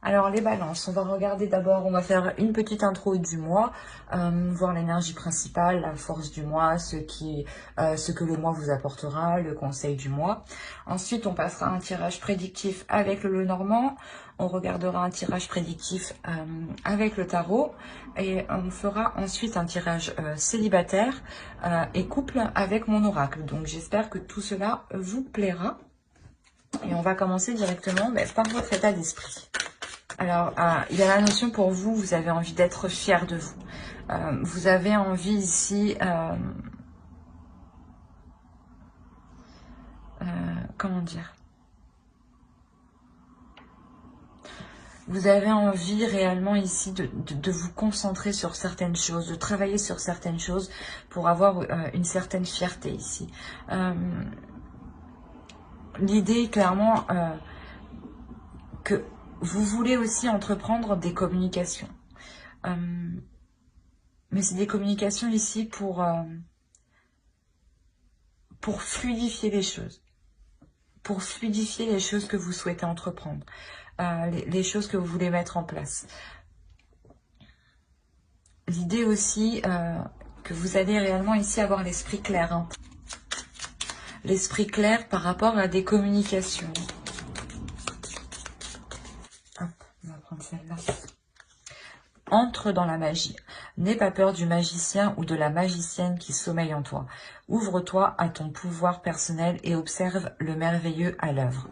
Alors les balances, on va regarder d'abord, on va faire une petite intro du mois, voir l'énergie principale, la force du mois, ce que le mois vous apportera, le conseil du mois. Ensuite, on passera un tirage prédictif avec le Lenormand, on regardera un tirage prédictif avec le tarot et on fera ensuite un tirage célibataire et couple avec mon oracle. Donc j'espère que tout cela vous plaira. Et on va commencer directement par votre état d'esprit. Alors, il y a la notion pour vous, vous avez envie d'être fier de vous. Vous avez envie ici, comment dire? Vous avez envie réellement ici de vous concentrer sur certaines choses, de travailler sur certaines choses pour avoir une certaine fierté ici. L'idée est clairement que vous voulez aussi entreprendre des communications. Mais c'est des communications ici pour fluidifier les choses. Pour fluidifier les choses que vous souhaitez entreprendre. Les choses que vous voulez mettre en place. L'idée aussi que vous allez réellement ici avoir l'esprit clair. Hein. L'esprit clair par rapport à des communications. Hop, on va prendre celle-là. Entre dans la magie. N'aie pas peur du magicien ou de la magicienne qui sommeille en toi. Ouvre-toi à ton pouvoir personnel et observe le merveilleux à l'œuvre.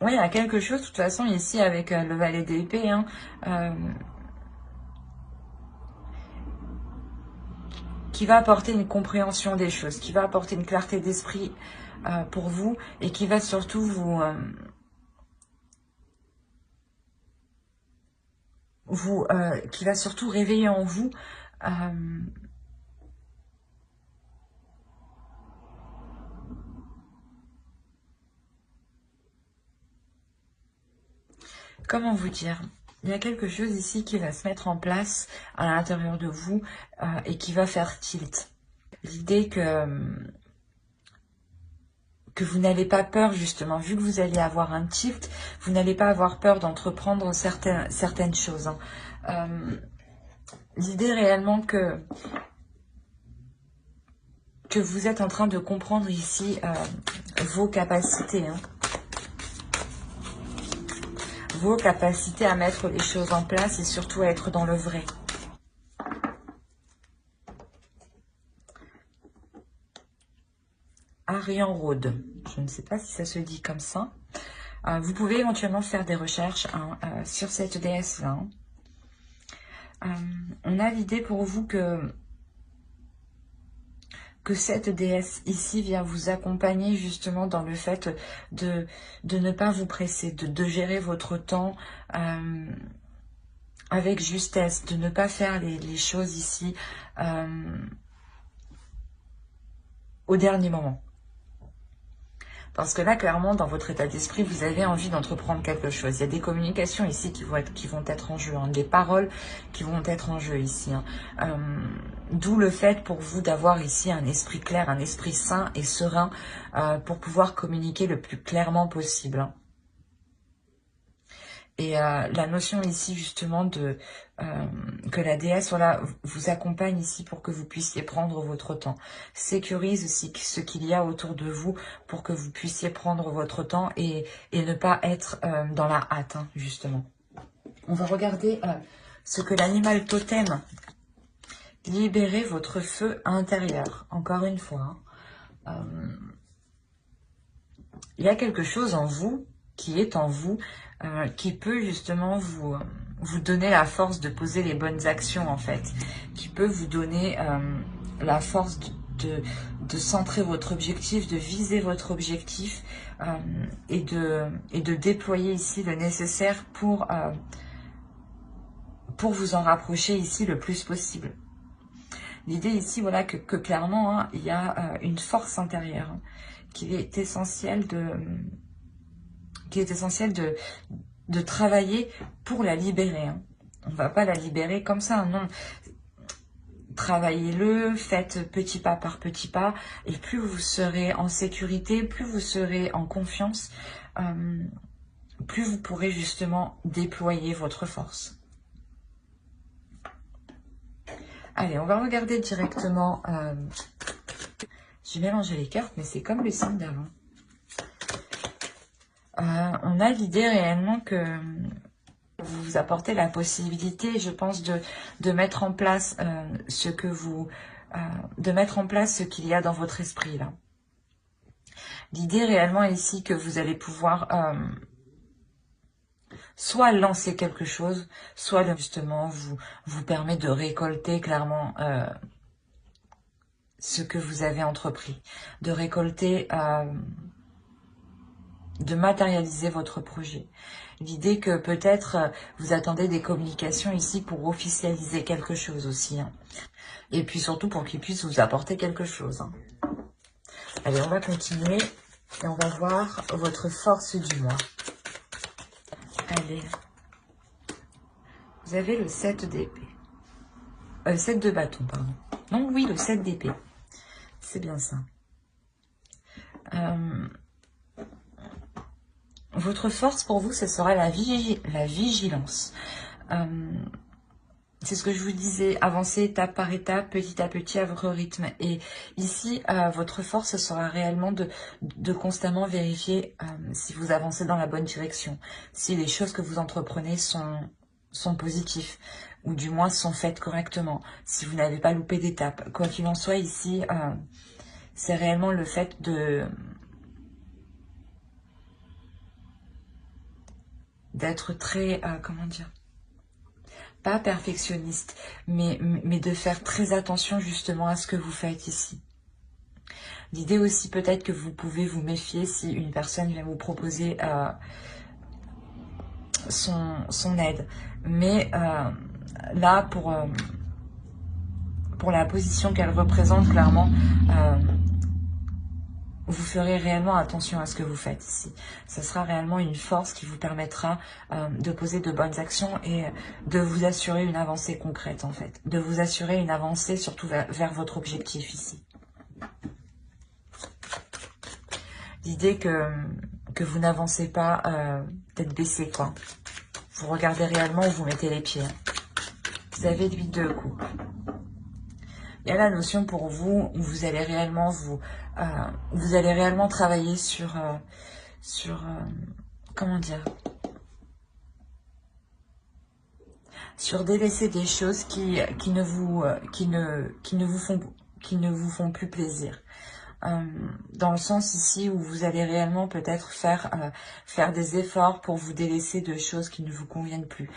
Oui, il y a quelque chose, de toute façon, ici, avec le valet d'épée, hein, qui va apporter une compréhension des choses, qui va apporter une clarté d'esprit pour vous, et qui va surtout qui va surtout réveiller en vous comment vous dire, il y a quelque chose ici qui va se mettre en place à l'intérieur de vous et qui va faire tilt. L'idée que vous n'avez pas peur, justement, vu que vous allez avoir un tilt, vous n'allez pas avoir peur d'entreprendre certaines choses. Hein. L'idée réellement que vous êtes en train de comprendre ici vos capacités. Hein. Vos capacités à mettre les choses en place et surtout à être dans le vrai. Arian Rode, je ne sais pas si ça se dit comme ça. Vous pouvez éventuellement faire des recherches hein, sur cette déesse-là. On a l'idée pour vous que cette déesse ici vient vous accompagner justement dans le fait de ne pas vous presser, de gérer votre temps avec justesse, de ne pas faire les choses ici au dernier moment. Parce que là, clairement, dans votre état d'esprit, vous avez envie d'entreprendre quelque chose. Il y a des communications ici qui vont être en jeu, hein, des paroles qui vont être en jeu ici. Hein. D'où le fait pour vous d'avoir ici un esprit clair, un esprit sain et serein pour pouvoir communiquer le plus clairement possible. Hein. Et la notion ici justement que la déesse voilà, vous accompagne ici pour que vous puissiez prendre votre temps. Sécurise aussi ce qu'il y a autour de vous pour que vous puissiez prendre votre temps et ne pas être dans la hâte, hein, justement. On va regarder ce que l'animal totem. Libérez votre feu intérieur. Encore une fois. Hein. Il y a quelque chose en vous, qui est en vous, qui peut justement vous donner la force de poser les bonnes actions en fait, qui peut vous donner la force de centrer votre objectif, de viser votre objectif et de déployer ici le nécessaire pour vous en rapprocher ici le plus possible. L'idée ici, voilà, que clairement, hein, il y a une force intérieure hein, qu'il est essentiel de travailler pour la libérer. Hein. On ne va pas la libérer comme ça, non. travaillez-le, faites petit pas par petit pas, et plus vous serez en sécurité, plus vous serez en confiance, plus vous pourrez justement déployer votre force. Allez, on va regarder directement. J'ai mélangé les cartes, mais c'est comme le signe d'avant. On a l'idée réellement que vous vous apportez la possibilité, je pense, de mettre en place de mettre en place ce qu'il y a dans votre esprit là. L'idée réellement ici que vous allez pouvoir soit lancer quelque chose, soit justement vous permet de récolter clairement ce que vous avez entrepris, de récolter, de matérialiser votre projet. L'idée que peut-être vous attendez des communications ici pour officialiser quelque chose aussi. Hein. Et puis surtout pour qu'il puisse vous apporter quelque chose. Hein. Allez, on va continuer et on va voir votre force du mois. Allez. Vous avez le 7 d'épée. 7 de bâton, pardon. Non, oui, le 7 d'épée. C'est bien ça. Votre force pour vous, ce sera la vigilance. C'est ce que je vous disais, avancez étape par étape, petit à petit à votre rythme. Et ici, votre force, ce sera réellement de constamment vérifier si vous avancez dans la bonne direction, si les choses que vous entreprenez sont positives, ou du moins sont faites correctement, si vous n'avez pas loupé d'étape. Quoi qu'il en soit, ici, c'est réellement le fait d'être très, comment dire, pas perfectionniste, mais de faire très attention justement à ce que vous faites ici. L'idée aussi peut-être que vous pouvez vous méfier si une personne vient vous proposer son aide. Mais là, pour la position qu'elle représente, clairement, vous ferez réellement attention à ce que vous faites ici. Ce sera réellement une force qui vous permettra de poser de bonnes actions et de vous assurer une avancée concrète en fait. De vous assurer une avancée surtout vers votre objectif ici. L'idée que vous n'avancez pas tête baissée quoi. Vous regardez réellement où vous mettez les pieds. Vous avez l'huile de coupe. Il y a la notion pour vous où vous allez réellement travailler sur comment dire, sur délaisser des choses qui ne vous font plus plaisir. Dans le sens ici où vous allez réellement peut-être faire des efforts pour vous délaisser de choses qui ne vous conviennent plus.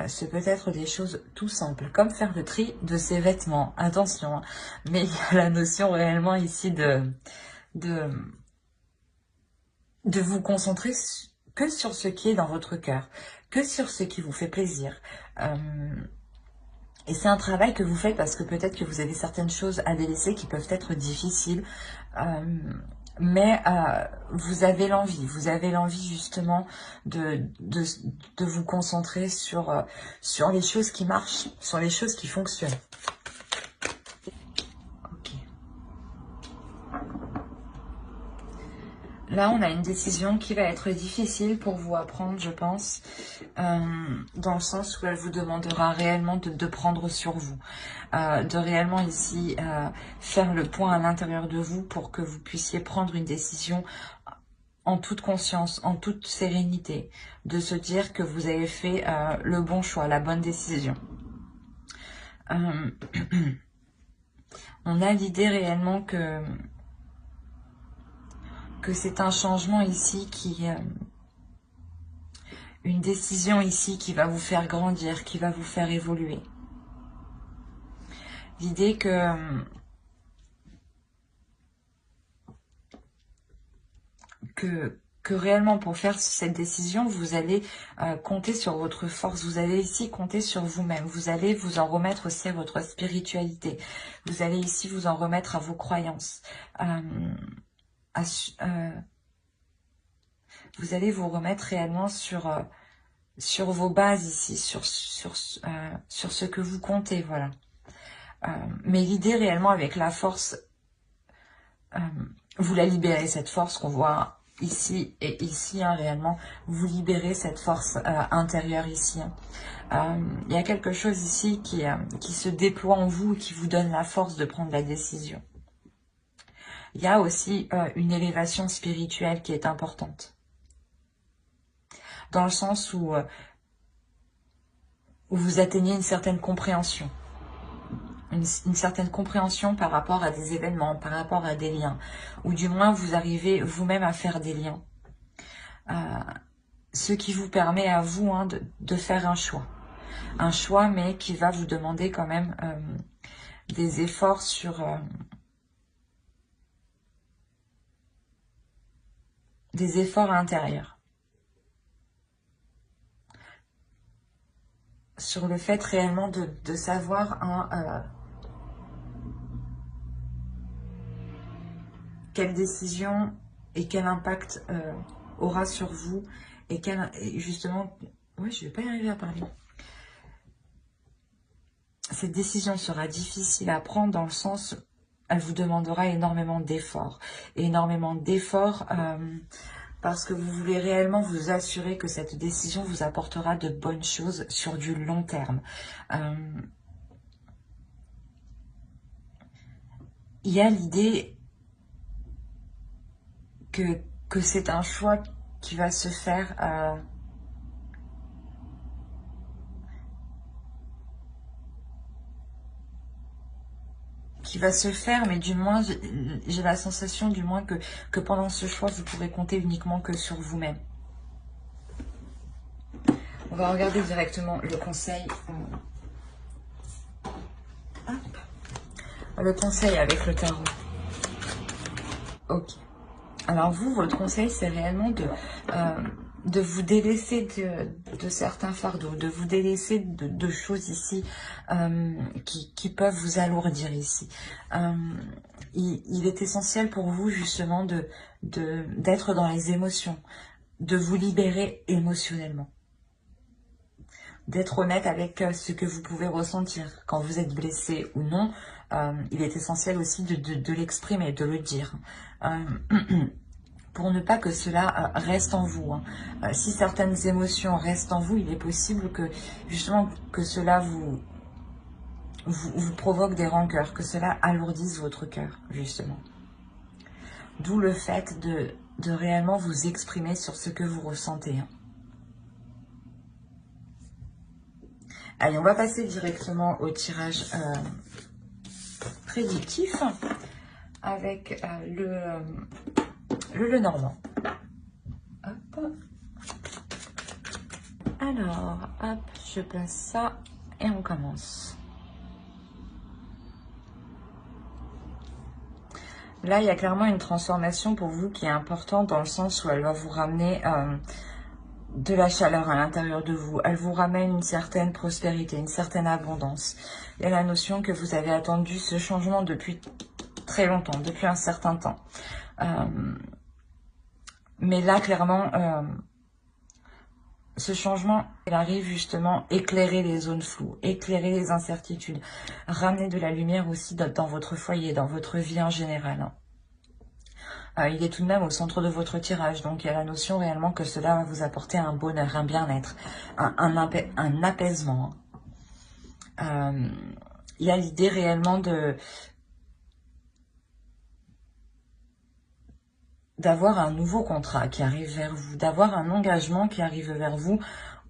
C'est peut-être des choses tout simples, comme faire le tri de ses vêtements. Attention, hein, mais il y a la notion réellement ici de vous concentrer que sur ce qui est dans votre cœur, que sur ce qui vous fait plaisir. Et c'est un travail que vous faites parce que peut-être que vous avez certaines choses à délaisser qui peuvent être difficiles. Mais vous avez l'envie justement de vous concentrer sur les choses qui marchent, sur les choses qui fonctionnent. Ok. Là, on a une décision qui va être difficile pour vous à prendre, je pense, dans le sens où elle vous demandera réellement de prendre sur vous, de réellement ici faire le point à l'intérieur de vous pour que vous puissiez prendre une décision en toute conscience, en toute sérénité, de se dire que vous avez fait le bon choix, la bonne décision. On a l'idée réellement que c'est un changement ici une décision ici qui va vous faire grandir, qui va vous faire évoluer. L'idée que réellement pour faire cette décision, vous allez compter sur votre force, vous allez ici compter sur vous-même, vous allez vous en remettre aussi à votre spiritualité, vous allez ici vous en remettre à vos croyances, vous allez vous remettre réellement sur vos bases ici, sur ce que vous comptez, voilà. Mais l'idée réellement avec la force, vous la libérez, cette force qu'on voit ici et ici, hein, réellement, vous libérez cette force intérieure ici. Il y a quelque chose ici qui se déploie en vous et qui vous donne la force de prendre la décision. Il y a aussi une élévation spirituelle qui est importante. Dans le sens où vous atteignez une certaine compréhension. Une certaine compréhension par rapport à des événements, par rapport à des liens. Ou du moins, vous arrivez vous-même à faire des liens. Ce qui vous permet à vous de faire un choix. Un choix, mais qui va vous demander quand même des efforts sur... des efforts intérieurs. Sur le fait réellement de savoir quelle décision et quel impact aura sur vous et justement... Oui, je ne vais pas y arriver à parler. Cette décision sera difficile à prendre dans le sens... Elle vous demandera énormément d'efforts. Énormément d'efforts parce que vous voulez réellement vous assurer que cette décision vous apportera de bonnes choses sur du long terme. Il y a l'idée que c'est un choix qui va se faire mais du moins, j'ai la sensation du moins que pendant ce choix, vous pourrez compter uniquement que sur vous-même. On va regarder directement le conseil. Hop. Le conseil avec le tarot. Ok. Alors vous, votre conseil, c'est réellement de vous délaisser de certains fardeaux, de vous délaisser de choses ici qui peuvent vous alourdir ici. Il est essentiel pour vous justement d'être dans les émotions, de vous libérer émotionnellement, d'être honnête avec ce que vous pouvez ressentir. Quand vous êtes blessé ou non, il est essentiel aussi de l'exprimer, de le dire. Pour ne pas que cela reste en vous. Si certaines émotions restent en vous, il est possible que justement que cela vous provoque des rancœurs, que cela alourdisse votre cœur, justement. D'où le fait de réellement vous exprimer sur ce que vous ressentez. Allez, on va passer directement au tirage prédictif avec le Normand. Hop. Alors, hop, je place ça et on commence. Là, il y a clairement une transformation pour vous qui est importante dans le sens où elle va vous ramener de la chaleur à l'intérieur de vous. Elle vous ramène une certaine prospérité, une certaine abondance. Il y a la notion que vous avez attendu ce changement depuis très longtemps, depuis un certain temps. Mais là, clairement, ce changement, il arrive justement éclairer les zones floues, éclairer les incertitudes, ramener de la lumière aussi dans votre foyer, dans votre vie en général. Il est tout de même au centre de votre tirage, donc il y a la notion réellement que cela va vous apporter un bonheur, un bien-être, un apaisement. Il y a l'idée réellement d'avoir un nouveau contrat qui arrive vers vous, d'avoir un engagement qui arrive vers vous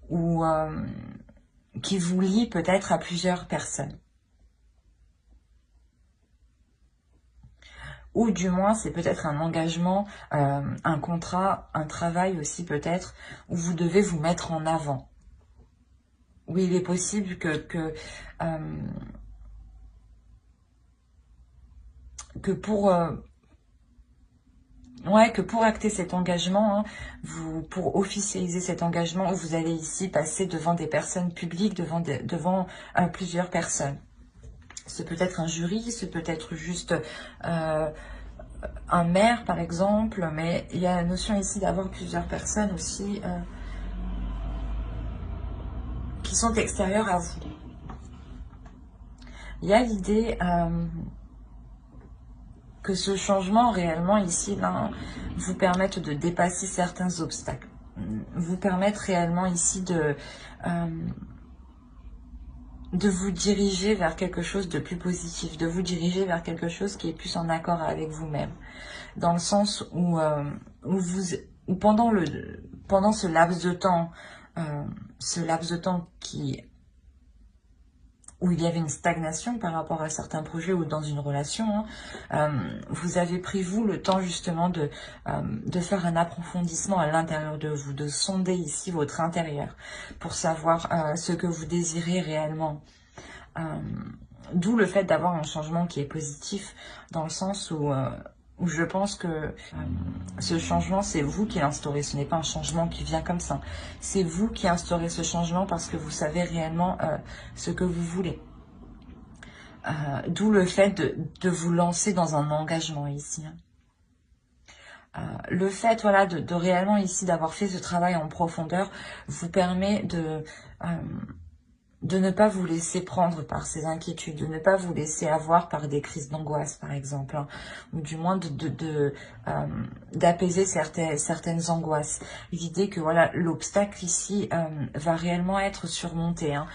ou qui vous lie peut-être à plusieurs personnes. Ou du moins, c'est peut-être un engagement, un contrat, un travail aussi peut-être, où vous devez vous mettre en avant. Oui, il est possible que pour acter cet engagement, pour officialiser cet engagement, vous allez ici passer devant des personnes publiques, devant plusieurs personnes. C'est peut-être un jury, c'est peut-être juste un maire par exemple, mais il y a la notion ici d'avoir plusieurs personnes aussi qui sont extérieures à vous. Il y a l'idée que ce changement réellement ici, là, vous permette de dépasser certains obstacles. Vous permettre réellement ici de vous diriger vers quelque chose de plus positif, de vous diriger vers quelque chose qui est plus en accord avec vous-même. Dans le sens où, où pendant ce laps de temps, où il y avait une stagnation par rapport à certains projets ou dans une relation, vous avez pris, vous, le temps justement de faire un approfondissement à l'intérieur de vous, de sonder ici votre intérieur pour savoir ce que vous désirez réellement. D'où le fait d'avoir un changement qui est positif, dans le sens où je pense que ce changement, c'est vous qui l'instaurez. Ce n'est pas un changement qui vient comme ça. C'est vous qui instaurez ce changement parce que vous savez réellement ce que vous voulez. D'où le fait de vous lancer dans un engagement ici. Le fait, voilà, de réellement ici d'avoir fait ce travail en profondeur vous permet de ne pas vous laisser prendre par ces inquiétudes, de ne pas vous laisser avoir par des crises d'angoisse, par exemple, hein, ou du moins d'apaiser certaines angoisses. L'idée que voilà, l'obstacle ici va réellement être surmonté. Hein.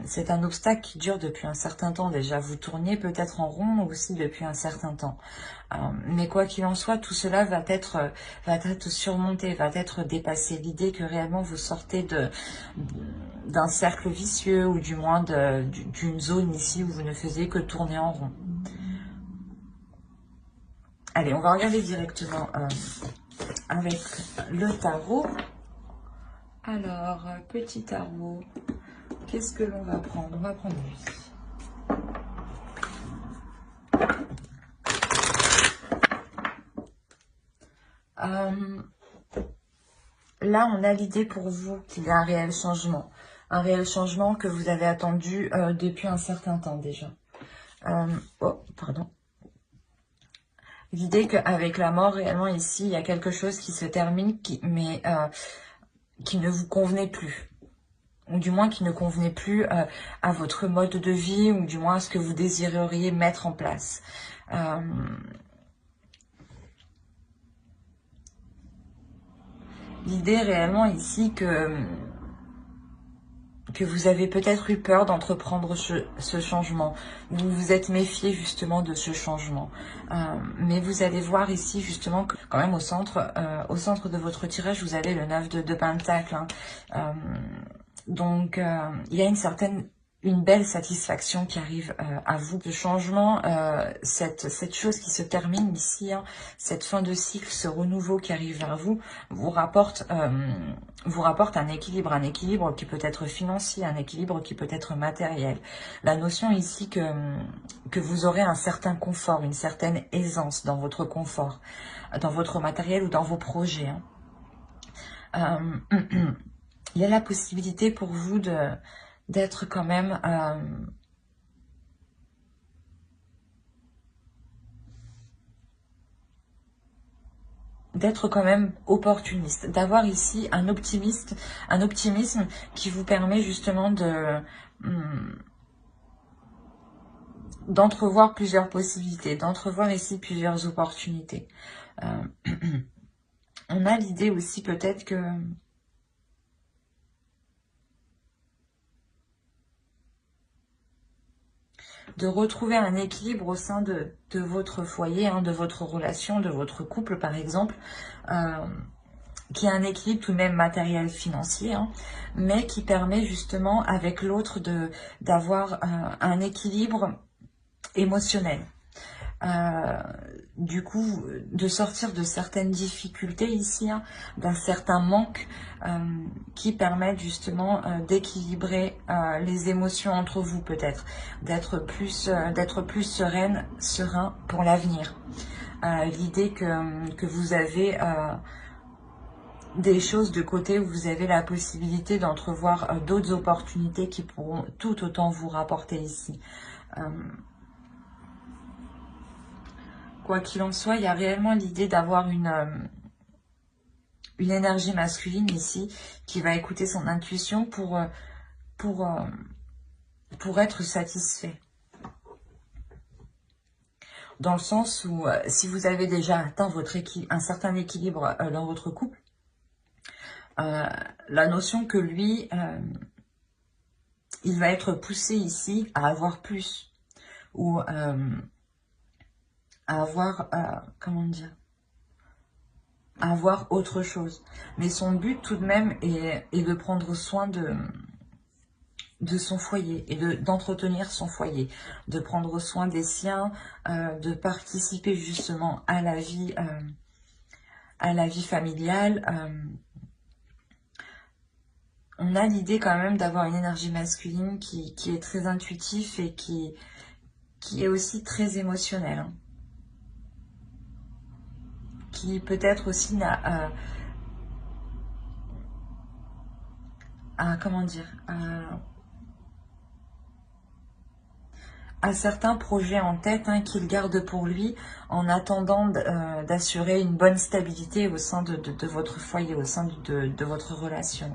C'est un obstacle qui dure depuis un certain temps déjà. Vous tourniez peut-être en rond aussi depuis un certain temps. Mais quoi qu'il en soit, tout cela va être surmonté, va être dépassé. L'idée que réellement vous sortez d'un cercle vicieux ou du moins d'une zone ici où vous ne faisiez que tourner en rond. Allez, on va regarder directement avec le tarot. Alors, petit tarot, qu'est-ce que l'on va prendre? On va prendre lui. Là, on a l'idée pour vous qu'il y a un réel changement. Un réel changement que vous avez attendu depuis un certain temps déjà. Oh, pardon. L'idée qu'avec la mort, réellement, ici, il y a quelque chose qui se termine, mais qui ne vous convenait plus. Ou du moins qui ne convenait plus à votre mode de vie, ou du moins à ce que vous désireriez mettre en place. L'idée réellement ici que vous avez peut-être eu peur d'entreprendre ce changement. Vous vous êtes méfié justement de ce changement. Mais vous allez voir ici justement que quand même au centre de votre tirage, vous avez le 9 de Pentacle. Hein. Donc, il y a une belle satisfaction qui arrive à vous. Ce changement, cette chose qui se termine ici, hein, cette fin de cycle, ce renouveau qui arrive vers vous, vous rapporte un équilibre qui peut être financier, un équilibre qui peut être matériel. La notion ici que vous aurez un certain confort, une certaine aisance dans votre confort, dans votre matériel ou dans vos projets. Hein. Il y a la possibilité pour vous d'être quand même opportuniste, d'avoir ici un optimisme qui vous permet justement d'entrevoir plusieurs possibilités, d'entrevoir ici plusieurs opportunités. On a l'idée aussi peut-être que de retrouver un équilibre au sein de votre foyer, hein, de votre relation, de votre couple par exemple, qui a un équilibre tout de même matériel financier, hein, mais qui permet justement avec l'autre d'avoir un équilibre émotionnel. Du coup, de sortir de certaines difficultés ici, hein, d'un certain manque qui permettent justement d'équilibrer les émotions entre vous peut-être, d'être plus serein pour l'avenir. L'idée que vous avez des choses de côté où vous avez la possibilité d'entrevoir d'autres opportunités qui pourront tout autant vous rapporter ici. Quoi qu'il en soit, il y a réellement l'idée d'avoir une énergie masculine ici qui va écouter son intuition pour être satisfait. dans le sens où si vous avez déjà atteint un certain équilibre dans votre couple, la notion que lui, il va être poussé ici à avoir plus, ou à avoir, comment dire, à avoir autre chose. Mais son but tout de même est de prendre soin de son foyer et d'entretenir son foyer, de prendre soin des siens, de participer justement à la vie familiale. On a l'idée quand même d'avoir une énergie masculine qui est très intuitive et qui est aussi très émotionnelle. Hein. Qui peut-être aussi n'a... comment dire à certains projets en tête hein, qu'il garde pour lui en attendant d'assurer une bonne stabilité au sein de votre foyer, au sein de votre relation.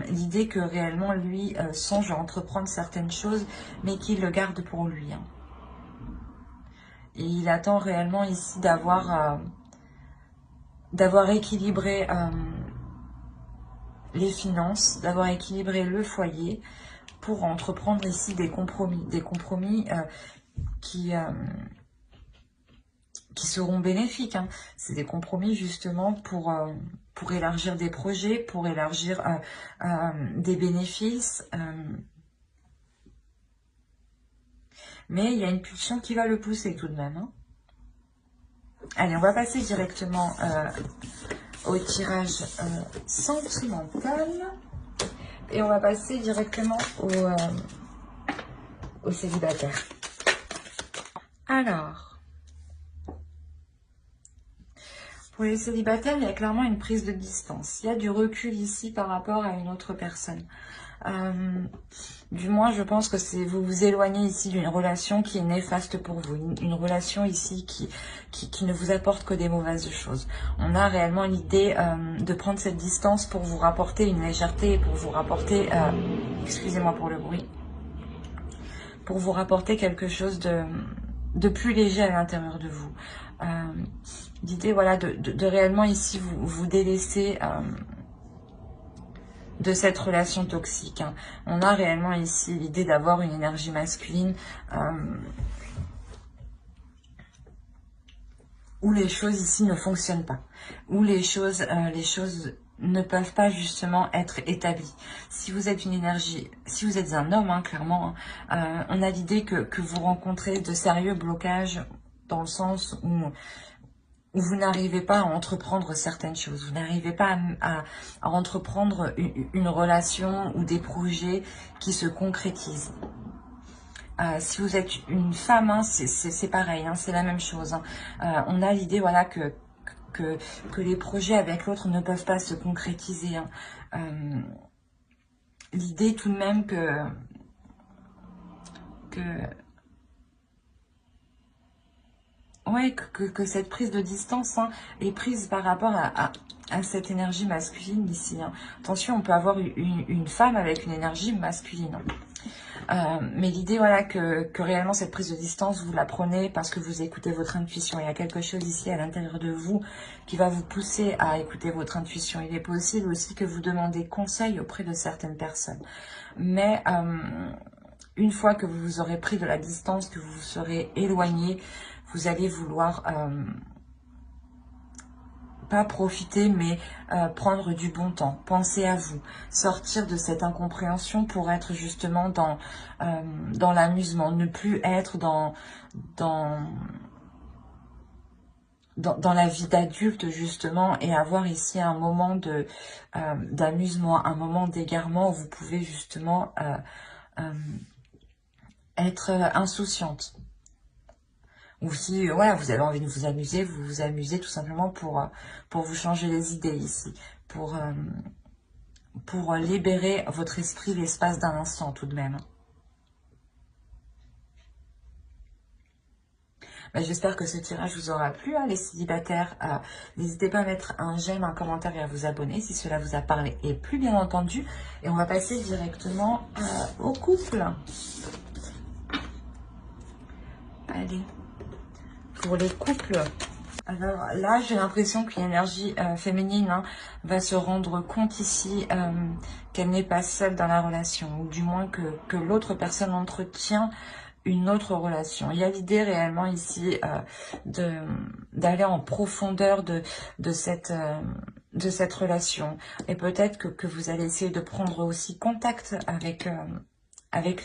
L'idée que réellement lui songe à entreprendre certaines choses mais qu'il le garde pour lui. Hein. Et il attend réellement ici d'avoir équilibré les finances, d'avoir équilibré le foyer, pour entreprendre ici des compromis qui seront bénéfiques. Hein. C'est des compromis justement pour élargir des projets, pour élargir des bénéfices. Mais il y a une pulsion qui va le pousser tout de même. Hein. Allez, on va passer directement au tirage sentimental. Et on va passer directement au célibataire. Alors, pour les célibataires, il y a clairement une prise de distance. Il y a du recul ici par rapport à une autre personne. Du moins, je pense que vous vous éloignez ici d'une relation qui est néfaste pour vous. Une relation ici qui ne vous apporte que des mauvaises choses. On a réellement l'idée de prendre cette distance pour vous rapporter une légèreté, pour vous rapporter, excusez-moi pour le bruit, pour vous rapporter quelque chose de plus léger à l'intérieur de vous. L'idée, voilà, de réellement ici vous délaisser de cette relation toxique. Hein. On a réellement ici l'idée d'avoir une énergie masculine où les choses ici ne fonctionnent pas, où les choses ne peuvent pas justement être établies. Si vous êtes une énergie, si vous êtes un homme, hein, clairement, on a l'idée que vous rencontrez de sérieux blocages dans le sens où vous n'arrivez pas à entreprendre certaines choses, vous n'arrivez pas à entreprendre une relation ou des projets qui se concrétisent. Si vous êtes une femme, hein, c'est pareil, hein, c'est la même chose. Hein. On a l'idée, voilà, que les projets avec l'autre ne peuvent pas se concrétiser. Hein. L'idée tout de même que cette prise de distance hein, est prise par rapport à cette énergie masculine ici. Hein. Attention, on peut avoir une femme avec une énergie masculine. Mais l'idée, voilà, que réellement cette prise de distance, vous la prenez parce que vous écoutez votre intuition. Il y a quelque chose ici à l'intérieur de vous qui va vous pousser à écouter votre intuition. Il est possible aussi que vous demandez conseil auprès de certaines personnes. Mais une fois que vous aurez pris de la distance, que vous vous serez éloigné, vous allez vouloir pas profiter, mais prendre du bon temps, penser à vous, sortir de cette incompréhension pour être justement dans l'amusement, ne plus être dans la vie d'adulte justement et avoir ici un moment d'amusement, un moment d'égarement où vous pouvez justement être insouciante. Ou si voilà, vous avez envie de vous amuser, vous vous amusez tout simplement pour vous changer les idées ici, pour libérer votre esprit l'espace d'un instant tout de même. J'espère que ce tirage vous aura plu, hein, les célibataires. N'hésitez pas à mettre un j'aime, un commentaire et à vous abonner si cela vous a parlé et plu, bien entendu. Et on va passer directement au couple. Allez. Pour les couples, alors là, j'ai l'impression que l'énergie féminine va se rendre compte ici qu'elle n'est pas seule dans la relation, ou du moins que l'autre personne entretient une autre relation. Il y a l'idée réellement ici d'aller en profondeur de cette relation. Et peut-être que vous allez essayer de prendre aussi contact avec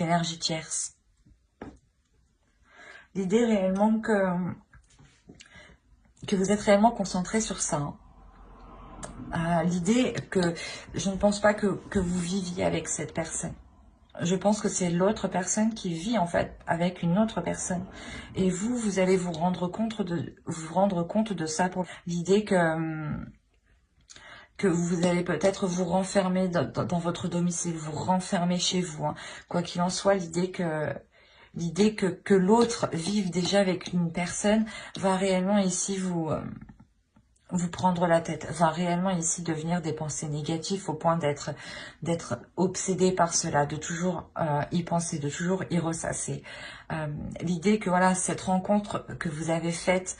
l'énergie tierce. L'idée réellement que vous êtes réellement concentré sur ça. L'idée que je ne pense pas que vous viviez avec cette personne. Je pense que c'est l'autre personne qui vit en fait avec une autre personne. Et vous allez vous rendre compte de ça. Pour l'idée que vous allez peut-être vous renfermer dans votre domicile, vous renfermer chez vous. Quoi qu'il en soit, l'idée que l'autre vive déjà avec une personne va réellement ici vous prendre la tête, va réellement ici devenir des pensées négatives au point d'être obsédé par cela, de toujours y penser, de toujours y ressasser. L'idée que voilà, cette rencontre que vous avez faite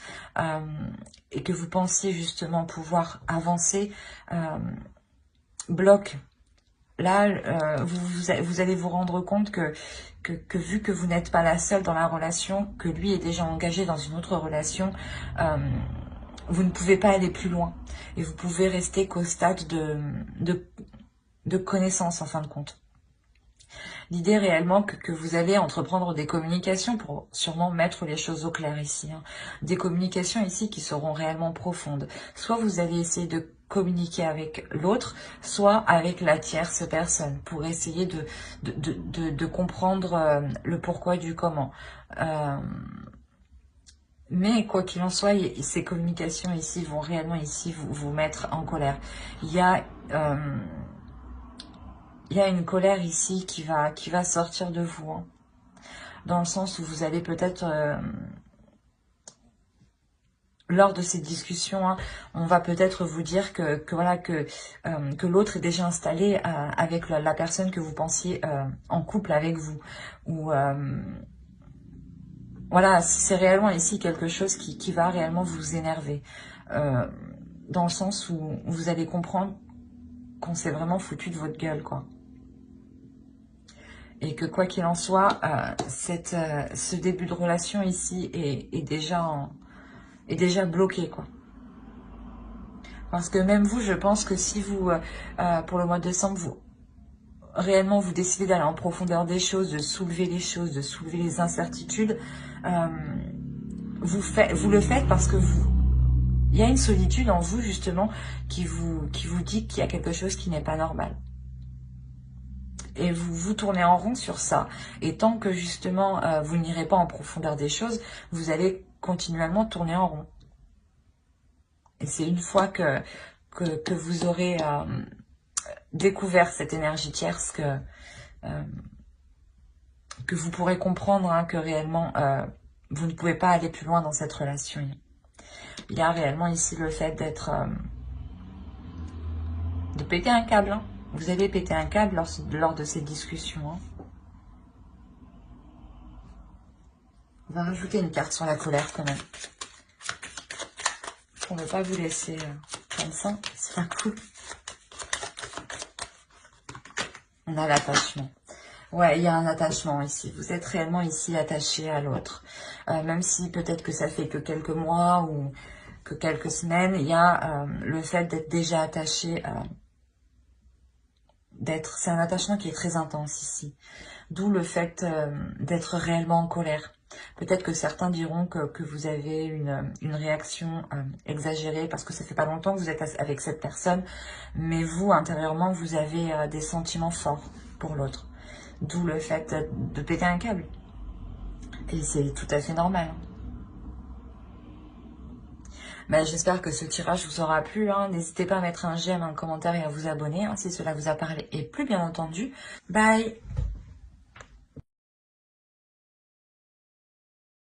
et que vous pensiez justement pouvoir avancer bloque. Là, vous allez vous rendre compte que vu que vous n'êtes pas la seule dans la relation, que lui est déjà engagé dans une autre relation, vous ne pouvez pas aller plus loin. Et vous pouvez rester qu'au stade de connaissance en fin de compte. L'idée réellement que vous allez entreprendre des communications pour sûrement mettre les choses au clair ici. Des communications ici qui seront réellement profondes. Soit vous allez essayer de communiquer avec l'autre, soit avec la tierce personne pour essayer de comprendre le pourquoi du comment. Mais quoi qu'il en soit, ces communications ici vont réellement ici vous mettre en colère. Il y a une colère ici qui va sortir de vous, dans le sens où vous allez peut-être, lors de ces discussions, on va peut-être vous dire que l'autre est déjà installé avec la personne que vous pensiez en couple avec vous, ou voilà, c'est réellement ici quelque chose qui va réellement vous énerver, dans le sens où vous allez comprendre qu'on s'est vraiment foutu de votre gueule, quoi. Et que quoi qu'il en soit, ce début de relation ici est déjà bloqué, quoi. Parce que même vous, je pense que si vous, pour le mois de décembre, réellement vous décidez d'aller en profondeur des choses, de soulever les choses, de soulever les incertitudes, vous le faites parce que il y a une solitude en vous justement qui vous dit qu'il y a quelque chose qui n'est pas normal. Et vous tournez en rond sur ça. Et tant que justement vous n'irez pas en profondeur des choses, vous allez continuellement tourner en rond. Et c'est une fois que vous aurez découvert cette énergie tierce que vous pourrez comprendre que réellement vous ne pouvez pas aller plus loin dans cette relation. Il y a réellement ici le fait de péter un câble. Vous allez péter un câble lors de ces discussions. On va rajouter une carte sur la colère quand même. Pour ne pas vous laisser comme ça. C'est pas cool. On a l'attachement. Ouais, il y a un attachement ici. Vous êtes réellement ici attaché à l'autre. Même si peut-être que ça fait que quelques mois ou que quelques semaines, il y a le fait d'être déjà attaché. C'est un attachement qui est très intense ici. D'où le fait d'être réellement en colère. Peut-être que certains diront que vous avez une réaction exagérée parce que ça fait pas longtemps que vous êtes avec cette personne. Mais vous, intérieurement, vous avez des sentiments forts pour l'autre. D'où le fait de péter un câble. Et c'est tout à fait normal. J'espère que ce tirage vous aura plu. N'hésitez pas à mettre un j'aime, un commentaire et à vous abonner si cela vous a parlé. Et plus bien entendu, bye!